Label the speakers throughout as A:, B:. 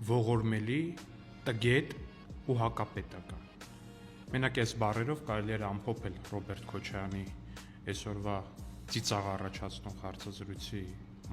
A: ողորմելի, տգետ ու հակապետական։ Մենակ այս բառերով կարելի էր ամփոփել Ռոբերտ Քոչարյանի այսօրվա ծիծաղ առաջացնող հարցազրույցի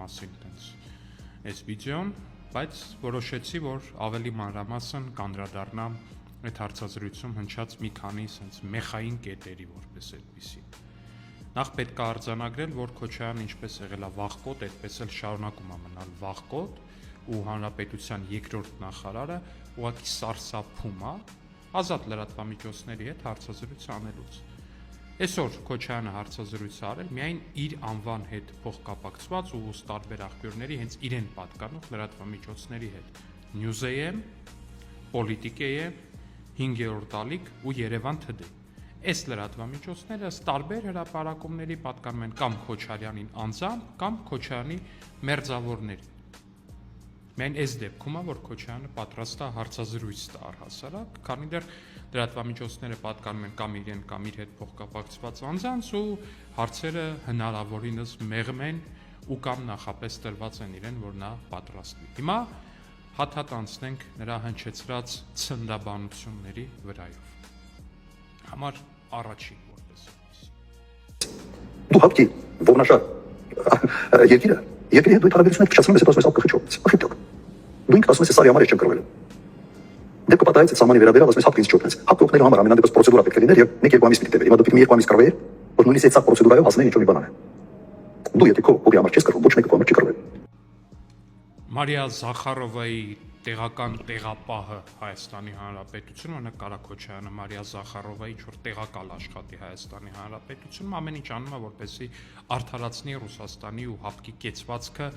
A: մասին այս վիդեոն, բայց որոշեցի, որ ավելի մանրամասն կանդրադառնամ այդ հարցազրույցում հնչած մի քանի մեխային կետերի որպես այդպիսի։ Նախ պետք է արձանագրել, որ Քոչարյանն ինչպես եղել է վախկոտ, այդպես էլ շարունակում է մնալ վախկոտ ու հանրապետության երկրորդ նախարարը ուղղակի սարսափում է ազատ լրատվամիջոցների հետ հարցազրույց անելուց։ Այսօր Քոչարյանը հարցազրույց արել միայն իր անվան հետ փոխկապակցված ու տարբեր աղբյուրների հենց իրեն պատկանող լրատվամիջոցների հետ։ News.am, Politico.am, 5-րդ ալիք ու Երևան Today։ Այս լրատվամիջոցները տարբեր հրապարակումների պատկանում են կամ Քոչարյանին անձամբ, կամ Քոչարյանի մերձավորներին։ Միայն այս դեպքում է, որ Քոչարյանը պատրաստ է հարցազրույց տա առհասարակ, քանի դեռ լրատվամիջոցները պատկանում են կամ իրեն, կամ իր հետ փոխկապակցված անձանց ու հարցերը հնարավորինս մեղմ են ու կամ նախապես տրված են իրեն, որ նա պատրաստվի։ Հիմա հատ-հատ անցնենք նրա հնչեցրած ցնդաբանությունների վրայով։ Համար առաջին որպես
B: դու հապկի ողնաշար երկիրը հետ դու հարաբերությունները փչացնում ես հետո ասում ես ապխիչով ախիթոք դու ինքն ասում ես սարի համար չեմ կրվել դեպքը պատահեց այդ սահմանի վերաբերյալ ասում ես հապկից չօգնես հապկ օգնելու համար ամենանդեպս պրոցեդուրա պետք է լիներ եւ 1-2 ամիս պետք է տևեր հիմա դու պետք է 2 ամիս կռվեիր որ նույնիսկ այդ պրոցեդուրայով հասնեի ինչ-որ մի բան անել դու եթե քո համար չես կռվում ոչ մեկը քո համար չի կռվել
A: Մարիա Զախարովայի տեղական տեղապահը Հայաստանի Հանրապետությունում, օրինակ Կարա Քոչարյանը Մարիա Զախարովայի ինչ-որ տեղակալ աշխատի Հայաստանի Հանրապետությունում, ամեն ինչ անում է, որպեսզի արդարացնի Ռուսաստանի ու հապկի կեցվածքը,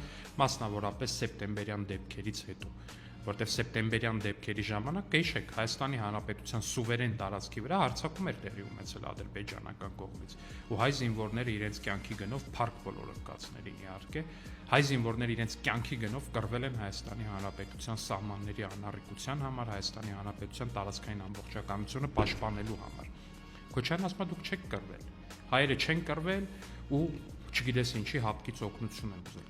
A: մասնավորապես սեպտեմբերյան դեպքերից հետո, որտեղ սեպտեմբերյան դեպքերի ժամանակ, կհիշեք, Հայաստանի Հանրապետության սուվերեն տարածքի վրա հարձակում էր տեղի ունեցել ադրբեջանական կողմից, ու հայ զինվորները իրենց կյանքի գնով փառք բոլորընկածներին իհարկե հայ զինվորները իրենց կյանքի գնով կռվել են Հայաստանի Հանրապետության սահմանների անառիկության համար, Հայաստանի Հանրապետության տարածքային ամբողջականությունը պաշտպանելու համար։ Քոչարյանն ասում է դուք չեք կռվել, հայերը չեն կռվել ու չգիտես ինչի հապկից օգնություն են ուզել։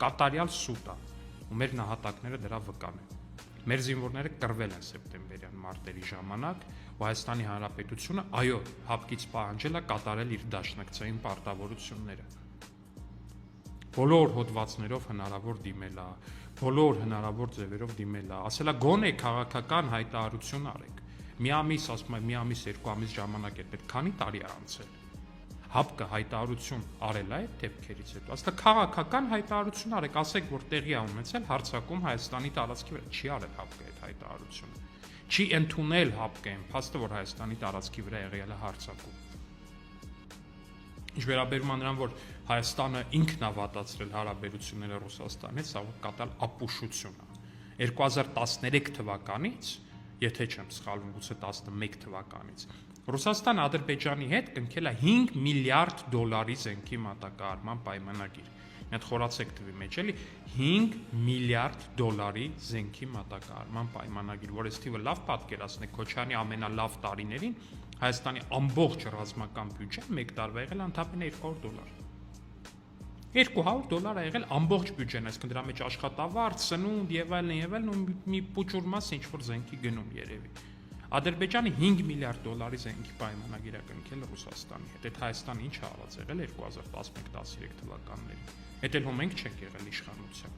A: Կատարյալ սուտ է, ու մեր նահատակները դրա վկան են։ Մեր զինվորները կռվել են սեպտեմբերյան մարտերի ժամանակ, ու Հայաստանի Հանրապետությունը, այո, հապկից պահանջել է կատարել իր դաշնակցային պարտավորությունները։ Բոլոր հոդվածներով հնարավոր դիմել է, բոլոր հնարավոր ձևերով դիմել է, ասել է գոնե քաղաքական հայտարարություն արեք։ Մի ամիս, ասում է, մի ամիս, 2 ամիս ժամանակ է պետք, քանի տարի է անցել։ Հապկը հայտարարություն արել է այդ դեպքերից հետո, ասել է քաղաքական հայտարարություն արեք, ասեք, որ տեղի է ունեցել հարձակում Հայաստանի տարածքի վրա, չի արել հապկը այդ հայտարարությունը։ Չի ընդունել հապկը այն փաստը, որ Հայաստանի տարածքի վրա եղել է հարձակում։ Ինչ վերաբերում է նրան, որ Հայաստանը ինքն է վատացրել հարաբերությունները Ռուսաստանի հետ, սա կատալ ապուշություն է։ 2013 թվականից, եթե չեմ սխալվում, գուցե 11 թվականից, Ռուսաստանը Ադրբեջանի հետ կնքել է $5 միլիարդ զենքի մատակարարման պայմանագիր։ Մի հատ խորացեք թվի մեջ էլի $5 միլիարդ զենքի մատակարարման պայմանագիր, որ այս թիվը լավ պատկերացնեք, Քոչարյանի ամենալավ տարիներին Հայաստանի ամբողջ ռազմական բյուջեն մեկ տարվա եղել ընդամենը $200։ $200 ա եղել ամբողջ բյուջեն, այսինքն դրա մեջ աշխատավարձ, սնունդ եւ այլն ու մի փոճուր մաս ինչ որ զենքի գնում երևի։ Ադրբեջանը $5 միլիարդ զենքի պայմանագիր է կնքել Ռուսաստանի հետ։ Այդ Հայաստանը ինչ ա արած եղել 2011-13 թվականներին։ Այդ էլ մենք չենք եղել իշխանության։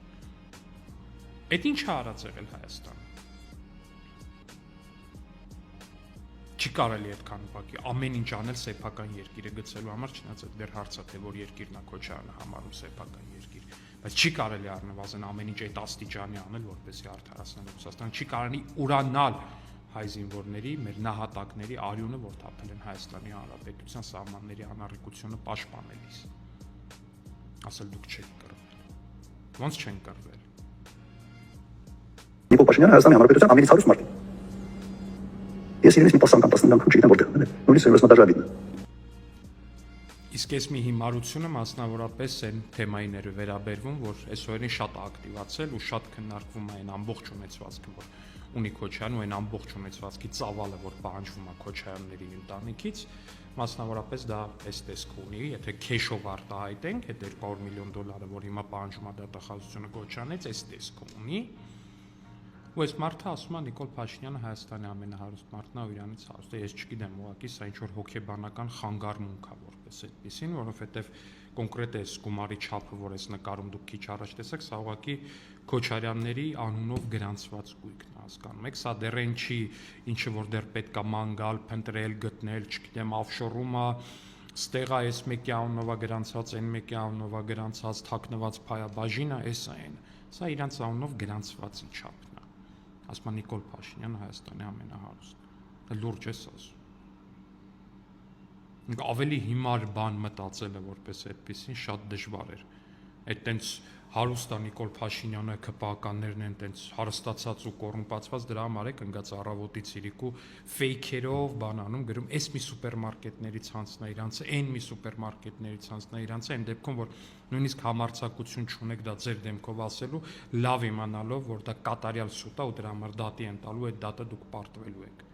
A: Այդ ինչ ա արած եղել Հայաստանը։ Չի կարելի այդքան ուղղակի ամեն ինչ անել սեփական երկիրը գցելու համար, չնայած այդ դեռ հարց է, թե որ երկիրն է Քոչարյանը համարում սեփական երկիր, բայց չի կարելի առնվազն ամեն ինչ այդ աստիճանի անել, որպեսզի արդարացնել Ռուսաստանը, չի կարելի ուրանալ հայ զինվորների, մեր նահատակների արյունը, որ թափել են Հայաստանի Հանրապետության սահմանների անառիկությունը պաշտպանելիս։ Ասել դուք չեք կռվել։ Ոնց չեն կռվել։
B: Նիկոլ Փաշինյանը Հայաստանի Հանրապետության ամենից հարուստ մարդն է։ Ես իրենից մի 10 անգամ 15 անգամ չգիտեմ որտեղ եմ, նույնիսկ ես մտաժ ալիդն։
A: Իսկ այս մի հիմարությունը մասնավորապես այն թեմային էր վերաբերվում, որ այսօրին շատ ակտիվացել ու շատ քննարկվում է այն ամբողջ ունեցվածքը, որ ունի Քոչարյանը, ու այն ամբողջ ունեցվածքի ծավալը, որ պահանջվում է Քոչարյանների ընտանիքից, մասնավորապես դա այս տեսք ունի, եթե քեշով արտահայտենք, այդ $200 միլիոն, որ հիմա պահանջում է դատախազությունը Քոչարյանից, այս տեսք ունի։ ու այս մարդը ասում է Նիկոլ Փաշինյանը Հայաստանի ամենահարուստ մարդն է, ու իրանից հարուստ է։ Ես չգիտեմ, ուղղակի սա ինչ որ հոգեբանական խանգարմունք է որպես այդպեսին, որովհետև կոնկրետ այս գումարի չափը, որ այս նկարում դուք քիչ առաջ տեսաք, սա ուղղակի Քոչարյանների անունով գրանցված գույքն է, հասկանում եք, սա դեռ այն չի, ինչը որ դեռ պետք է ման գալ, փնտրել, գտնել, չգիտեմ, ավշորումը, ստեղ է այս մեկի անունով է գրանցված, այն մեկի անունով է գրանցած, թաքնված փայաբաժինը, էս է այն։ Սա իրանց անունով գրանցվածի չափն է։ Ասում է Նիկոլ Փաշինյանը Հայաստանի ամենահարուստը։ Լուրջ ես ասում։ Ավելի հիմար բան մտածելը որպես այդպեսին շատ դժվար էր։ Այդ տենց հարուստ է Նիկոլ Փաշինյանը, ԿՊԱ-ականներն են տենց հարստացած ու կոռումպացված, դրա համար է կնգած առավոտի ցիրիկու ֆեյքերով բանանում գրում, էս մի սուպերմարկետներից հանցնա իրանց, այն մի սուպերմարկետներից հանցնա իրանց, այն դեպքում որ նույնիսկ համարձակություն չունեք դա ձեր դեմքով ասելու, լավ իմանալով որ դա կատարյալ սուտ է ու դրա համար դատի են տալու, այդ դատը դուք պարտվելու եք։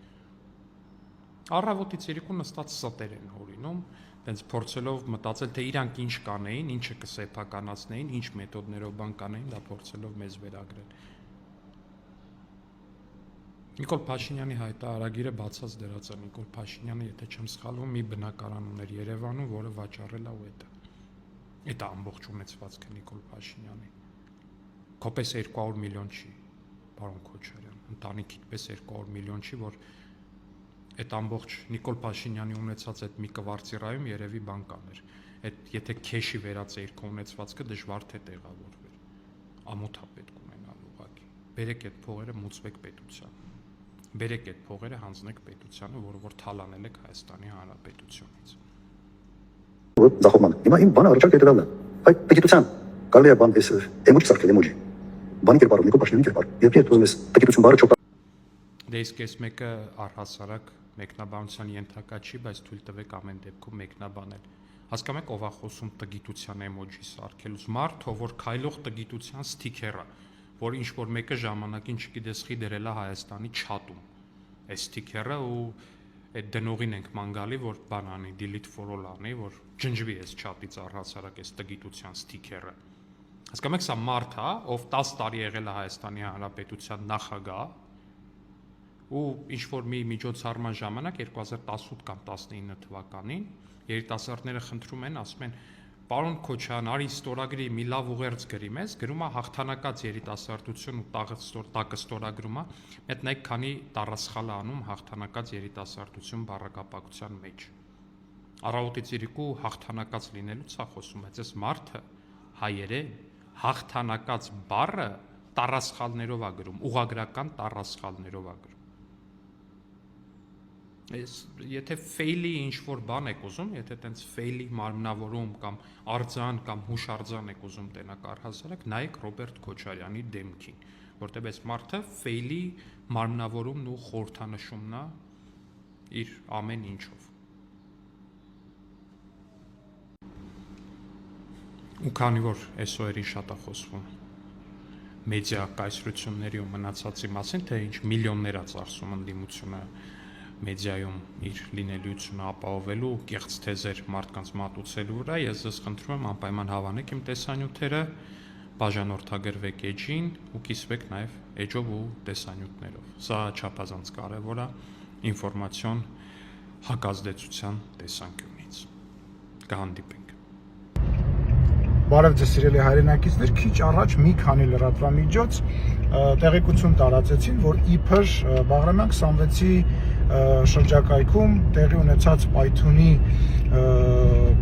A: Առավոտի ցիրիկու նստած ստեր են հորինում, տենց փորձելով մտածել, թե իրանք ինչ կանեին, ինչը կսեփականացնեին, ինչ մեթոդներով բան կանեին, դա փորձելով մեզ վերագրել։ Նիկոլ Փաշինյանի հայտարարագիրը բացած դրած է, Նիկոլ Փաշինյանը, եթե չեմ սխալվում, մի բնակարան ուներ Երևանում, որը վաճառել է ու դա ամբողջ ունեցվածքը Նիկոլ Փաշինյանի։ Քոպես 200 միլիոն չի, պարոն Քոչարյան, ընտանիքիդ պես 200 միլիոն չի, որ այդ ամբողջ Նիկոլ Փաշինյանի ունեցած այդ մի կվարտիրայում երևի բան կաներ։ Այդ եթե քեշի վերածեիր քո ունեցվածքը դժվար թե տեղավորվեր։ Ամոթա պետք ունենալ ուղղակի։ Բերեք այդ փողերը մուծվեք պետության։ Բերեք այդ փողերը հանձնեք պետությանը, որը որ թալանել եք Հայաստանի Հանրապետությունից։
B: Զախոման։ Հիմա իմ բանը առաջարկը դրալն է։ Այդ պետության կարելի է բան էս էմոջի սարքել էմոջի։ Բանի կերպարով Նիկոլ Փաշինյանի կերպար։ Երբ ուզում ես պետություն բառը չօգտագործես։
A: Դե իսկ այս մեկը առհասարակ մեկնաբանության ենթակա չի, բայց թույլ տվեք ամեն դեպքում մեկնաբանել։ Հասկանում եք ով է խոսում տգիտության էմոջի սարքելուց, մարդ, ով որ քայլող տգիտության սթիքերը, որ ինչ որ մեկը ժամանակին չգիտես խի դրել է Հայաստանի չաթում։ Այս սթիքերը ու այդ դնողին ենք ման գալի, որ բան անի, delete for all անի, որ ջնջվի այս չաթից առհասարակ այս տգիտության սթիքերը։ Հասկանում եք, սա մարդ է, ով 10 տարի եղել է Հայաստանի Հանրապետության նախագահ, ու ինչ-որ մի միջոցառման ժամանակ 2018 կամ 19 թվականին երիտասարդները խնդրում են, ասում են, պարոն Քոչարյան, արի ստորագրի մի լավ ուղերձ գրի մեզ, գրում է հաղթանակած երիտասարդություն ու տակը ստորագրում է, այդ նայեք քանի տառասխալ է անում հաղթանակած երիտասարդություն բառակապակցության մեջ։ Առավոտի ցիրիկու հաղթանակած լինելուց է խոսում, բայց այս մարդը հայերեն հաղթանակած բառը տառասխալներով է գրում, ուղղագրական տառասխալներով է գրում։ Եթե ֆեյլի ինչ-որ բան եք ուզում, եթե տենց ֆեյլի մարմնավորում կամ արձան կամ հուշարձան եք ուզում տենակ առհասարակ, նայեք Ռոբերտ Քոչարյանի դեմքին, որտեղ այս մարդը ֆեյլի մարմնավորումն ու խորհրդանշումն է իր ամեն ինչով։ Ու քանի որ այսօրին շատ է խոսվում մեդիա կայսրությունների ու մնացածի մասին, թե ինչ միլիոններ է ծախսում ընդդիմությունը մեդիայում իր լինելիությունը ապահովելու, կեղծ թեզեր մարդկանց մատուցելու վրա, ես ձեզ խնդրում եմ անպայման հավանեք իմ տեսանյութերը, բաժանորդագրվեք էջին ու կիսվեք նաև էջով ու տեսանյութներով։ Սա չափազանց կարևոր է ինֆորմացիոն հակազդեցության տեսանկյունից։ Կհանդիպենք։
C: Բարև ձեզ սիրելի հայրենակիցներ, քիչ առաջ մի քանի լրատվամիջոց տեղեկություն տարածեցին, որ իբր Բաղրամյան 26-ի շրջակայքում տեղի ունեցած պայթյունի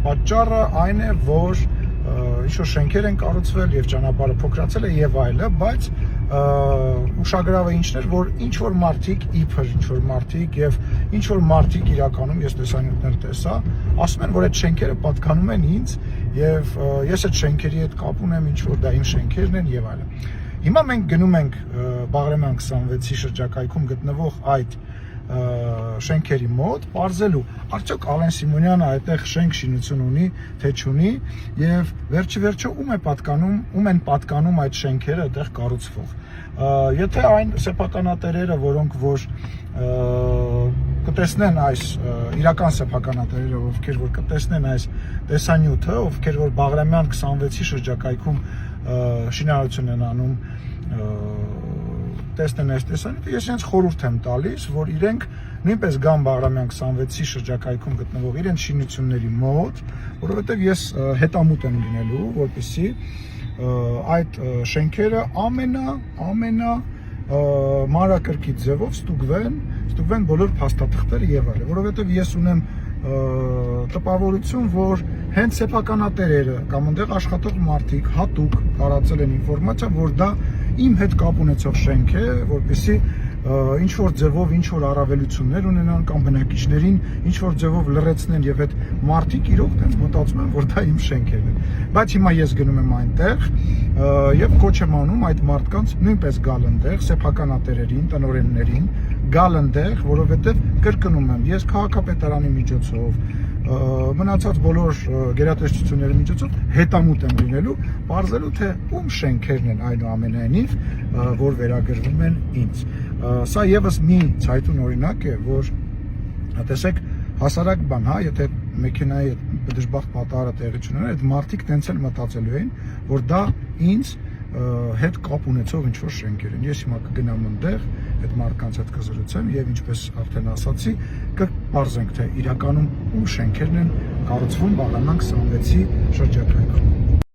C: պատճառը այն է, որ ինչ-որ շենքեր են կառուցվել եւ ճանապարհը փոքրացել է եւ այլը, բայց ուշագրավը ինչն էր, որ ինչ-որ մարդիկ, իբր ինչ-որ մարդիկ եւ ինչ-որ մարդիկ իրականում ես տեսանյութներ տեսա, ասում են, որ այդ շենքերը պատկանում են ինձ եւ ես այդ շենքերի հետ կապ ունեմ, ինչ-որ դա իմ շենքերն են եւ այլն։ Հիմա մենք գնում ենք Բաղրամյան 26-ի շրջակայքում գտնվող այդ շենքերի մոտ, պարզելու արդյոք Ալեն Սիմոնյանը այդտեղ շենք շինություն ունի, թե չունի եւ վերջիվերջո ում են պատկանում այդ շենքերը այդտեղ կառուցվող։ Եթե այն սեփականատերերը, որոնք որ կտեսնեն այս իրական սեփականատերերը, ովքեր որ կտեսնեն այս տեսանյութը, ովքեր որ Բաղրամյան 26-ի շրջակայքում շինարարություն են անում, տեսնեն այս տեսանյութը, ես իրենց խորհուրդ եմ տալիս, որ իրենք նույնպես գան Բաղրամյան 26-ի շրջակայքում գտնվող իրենց շինությունների մոտ, որովհետև ես հետամուտ եմ լինելու, որպեսզի այդ շենքերը ամենա մանրակրկիտ ձևով ստուգվեն բոլոր փաստաթղթերը եւ այլն, որովհետեւ ես ունեմ տպավորություն, որ հենց սեփականատերերը կամ այնտեղ աշխատող մարդիկ հատուկ տարածել են ինֆորմացիա, որ դա իմ հետ կապ ունեցող շենք է, որպեսզի ինչ որ ձևով ինչ որ առավելություններ ունենան կամ բնակիչներին ինչ որ ձևով լրացնեն եւ այդ մարդիկ իրոք դեռ մտածում են, որ դա իմ շենքերն են։ Բայց հիմա ես գնում եմ այնտեղ եւ կոչ եմ անում այդ մարդկանց նույնպես գալ այնտեղ, սեփականատերերին, տնօրեններին գալ այնտեղ, որովհետեւ կրկնում եմ, ես քաղաքապետարանի միջոցով մնացած բոլոր գերատեսչությունների միջոցով հետամուտ եմ լինելու, բարձելու թե ում շենքերն են այնուամենայնիվ, որ վերագրվում են ինձ։ Սա եւս մի ցայտուն օրինակ է, որ տեսեք հասարակ բան, հա, եթե մեքենայի դժբախտ պատահարը տեղի չունենա, այդ մարդիկ տենց էլ մտածելու էին, որ դա ինձ հետ կապ ունեցող ինչ-որ շենքեր են։ Ես հիմա կգնամ այնտեղ, այդ մարդկանց հետ կզրուցեմ եւ ինչպես արդեն ասացի, կպարզենք թե իրականում ում շենքերն են կառուցվում Բաղրամյան 26-ի շրջակայքում։